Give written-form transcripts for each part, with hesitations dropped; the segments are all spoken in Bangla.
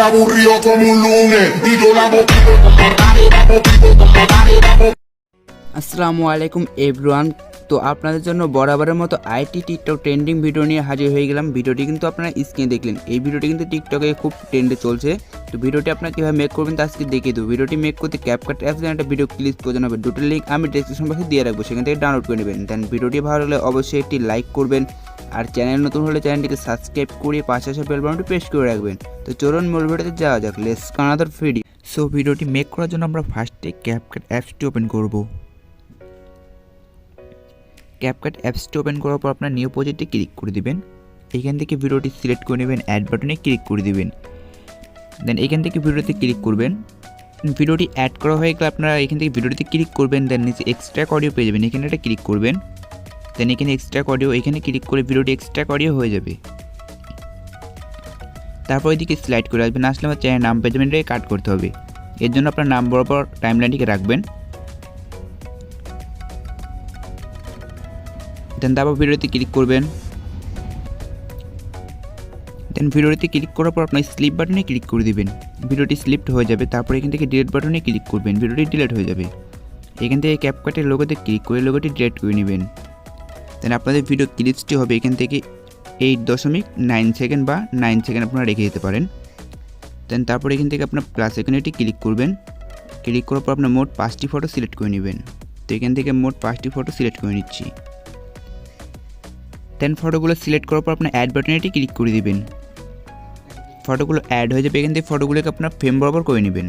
era aburrido como un lunes y yo la আসসালামু আলাইকুম এভরিওয়ান। তো আপনাদের জন্য বরাবরের মতো আইটি টিকটক ট্রেন্ডিং ভিডিও নিয়ে হাজির হয়ে গেলাম। ভিডিওটি কিন্তু আপনারা স্ক্রিনে দেখলেন, এই ভিডিওটি কিন্তু টিকটকে খুব ট্রেন্ডে চলছে। তো ভিডিওটি আপনারা কীভাবে মেক করবেন তা আজকে দেখিয়ে দেবো। ভিডিওটি মেক করতে CapCut অ্যাপস একটা ভিডিও ক্লিক প্রয়োজন হবে, দুটো লিঙ্ক আমি ডেসক্রিপশন বক্সে দিয়ে রাখবো, সেখান থেকে ডাউনলোড করে নেবেন। দেন ভিডিওটি ভালো হলে অবশ্যই একটি লাইক করবেন, আর চ্যানেল নতুন হলে চ্যানেলটিকে সাবস্ক্রাইব করে পাশে আসা বেল বাটনটি প্রেস করে রাখবেন। তো চলুন মূল ভিডিওতে যাওয়া যাক, লেটস আনাদার ভিডিও। সো ভিডিওটি মেক করার জন্য আমরা ফার্স্টে CapCut অ্যাপসটি ওপেন করব। CapCut অ্যাপসটি ওপেন করার পর আপনার নিউ প্রজেক্টে ক্লিক করে দিবেন। এখান থেকে ভিডিওটি সিলেক্ট করে নেবেন, অ্যাড বাটনে ক্লিক করে দিবেন। দেন এখান থেকে ভিডিওতে ক্লিক করবেন। ভিডিওটি অ্যাড করা হয়ে গেলে আপনারা এখান থেকে ভিডিওটিতে ক্লিক করবেন। দেন নিচে এক্সট্রা অডিও পেয়ে যাবেন, এখানে একটা ক্লিক করবেন। দেন এখানে এক্সট্রা অডিও, এখানে ক্লিক করে ভিডিওটি এক্সট্রা অডিও হয়ে যাবে। তারপর এদিকে স্লাইড করে আসবেন, আসলে আমার চ্যানেল নাম পেয়ে যাবেন, এটাকে কাট করতে হবে। এর জন্য আপনার নাম বরাবর টাইমলাইনটিকে রাখবেন। দেন তারপর ভিডিওতে ক্লিক করবেন। দেন ভিডিওতে ক্লিক করার পর আপনার স্লিপ বাটনে ক্লিক করে দিবেন, ভিডিওটি স্লিপড হয়ে যাবে। তারপর এখান থেকে ডিলিট বাটনে ক্লিক করবেন, ভিডিওটি ডিলিট হয়ে যাবে। এখান থেকে CapCut-এর লোগোতে ক্লিক করে লোগোটি ডিলিট করে নেবেন। দেন আপনাদের ভিডিও ক্লিপসটি হবে এখান থেকে 8.9 সেকেন্ড বা 9 সেকেন্ড আপনারা রেখে দিতে পারেন। দেন তারপর এখান থেকে আপনার প্লাস আইকনেটি ক্লিক করবেন। ক্লিক করার পর আপনার মোট 5টি ফটো সিলেক্ট করে নেবেন। তো এখান থেকে মোট 5টি ফটো সিলেক্ট করে নিচ্ছি। দেন ফটোগুলো সিলেক্ট করার পর আপনার অ্যাড বাটনেটি ক্লিক করে দিবেন, ফটোগুলো অ্যাড হয়ে যাবে। এখান থেকে ফটোগুলোকে আপনার ফ্রেম বরাবর করে নেবেন।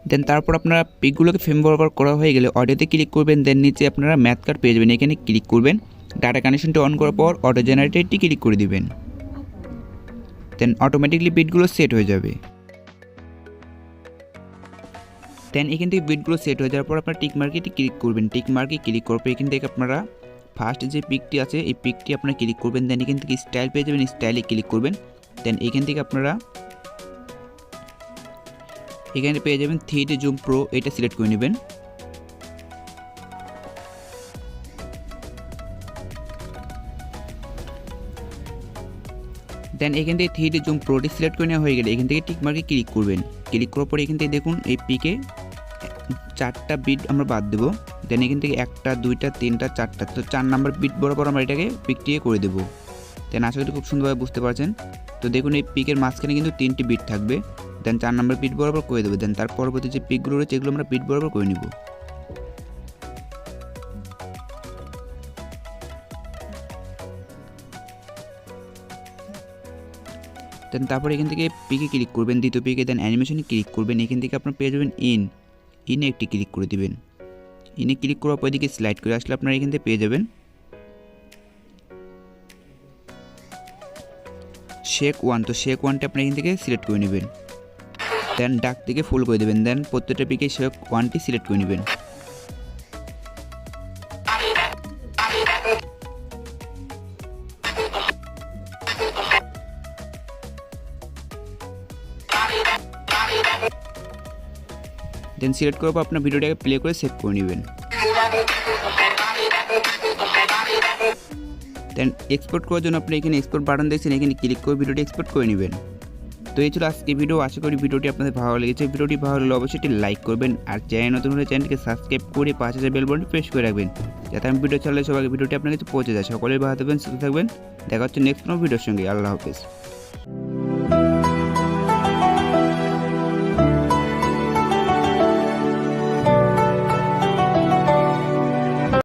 দেন তারপর আপনারা পিকগুলোকে ফ্রেম বরাবর করা হয়ে গেলে অডিওতে ক্লিক করবেন। দেন নিচে আপনারা ম্যাথ কার্ড পেয়ে যাবেন, এখানে ক্লিক করবেন। ডাটা কানেকশনটি অন করার পর অটো জেনারেটরটি ক্লিক করে দিবেন। দেন অটোমেটিকলি বিটগুলো সেট হয়ে যাবে। দেন এখান থেকে বিটগুলো সেট হয়ে যাওয়ার পর আপনার টিক মার্কেটে ক্লিক করবেন। টিক মার্কে ক্লিক করার পর এখান থেকে আপনারা ফার্স্ট যে পিকটি আছে এই পিকটি আপনারা ক্লিক করবেন। দেন এখান থেকে স্টাইল পেয়ে যাবেন, স্টাইলে ক্লিক করবেন। দেন এখান থেকে আপনারা এখানে পেয়ে যাবেন 3D জুম প্রো, এটা সিলেক্ট করে নেবেন। দেন এখান থেকে 3D জুম প্রোটি সিলেক্ট করে নেওয়া হয়ে গেলে এখান থেকে টিক মার্কে ক্লিক করবেন। ক্লিক করার পরে এখান থেকে দেখুন এই পিকে 4টা বিট আমরা বাদ দেবো। দেন এখান থেকে 1টা 2টা 3টা 4টা, তো 4 নাম্বার বিট বরাবর আমরা এটাকে পিকটিকে করে দেবো। দেন আশা করি খুব সুন্দরভাবে বুঝতে পারছেন। তো দেখুন এই পিকের মাঝখানে কিন্তু 3টি বিট থাকবে। দেন 4 নাম্বার বিট বরাবর করে দেবো। দেন তার পরবর্তী যে পিকগুলো রয়েছে এগুলো আমরা বিট বরাবর করে নিব। দেন তারপর এখান থেকে পিকে ক্লিক করবেন, দ্বিতীয় পিকে। দেন অ্যানিমেশনে ক্লিক করবেন। এখান থেকে আপনার পেয়ে যাবেন ইনে একটি ক্লিক করে দিবেন। ইনে ক্লিক করার পর এদিকে স্লাইড করে আসলে আপনারা এখান থেকে পেয়ে যাবেন শেক 1। তো শেক 1টা আপনারা এখান থেকে সিলেক্ট করে নেবেন। দেন ডাক থেকে ফুল করে দেবেন। দেন প্রত্যেকটা পিকে শেক 1টি সিলেক্ট করে নেবেন। দেন সিলেক্ট করার পর আপনার ভিডিওটাকে প্লে করে সেভ করে নেবেন। দেন এক্সপোর্ট করার জন্য আপনি এখানে এক্সপোর্ট বাটন দেখছেন, এখানে ক্লিক করে ভিডিওটি এক্সপোর্ট করে নেবেন। তো এই ছিল আজকে ভিডিও। আশা করি ভিডিওটি আপনাদের ভালো লেগেছে। ভিডিওটি ভালো লাগলে অবশ্যই একটি লাইক করবেন, আর চ্যানেল নতুন হলে চ্যানেলকে সাবস্ক্রাইব করে পাশে যে বেল বাটনটি প্রেস করে রাখবেন, যাতে আমি ভিডিও চালালে সবাইকে ভিডিওটি আপনার কাছে পৌঁছে যায়। সকলেই ভালো থাকবেন, সুস্থ থাকবেন। দেখা হচ্ছে নেক্সট কোনো ভিডিওর সঙ্গে। আল্লাহ হাফেজ।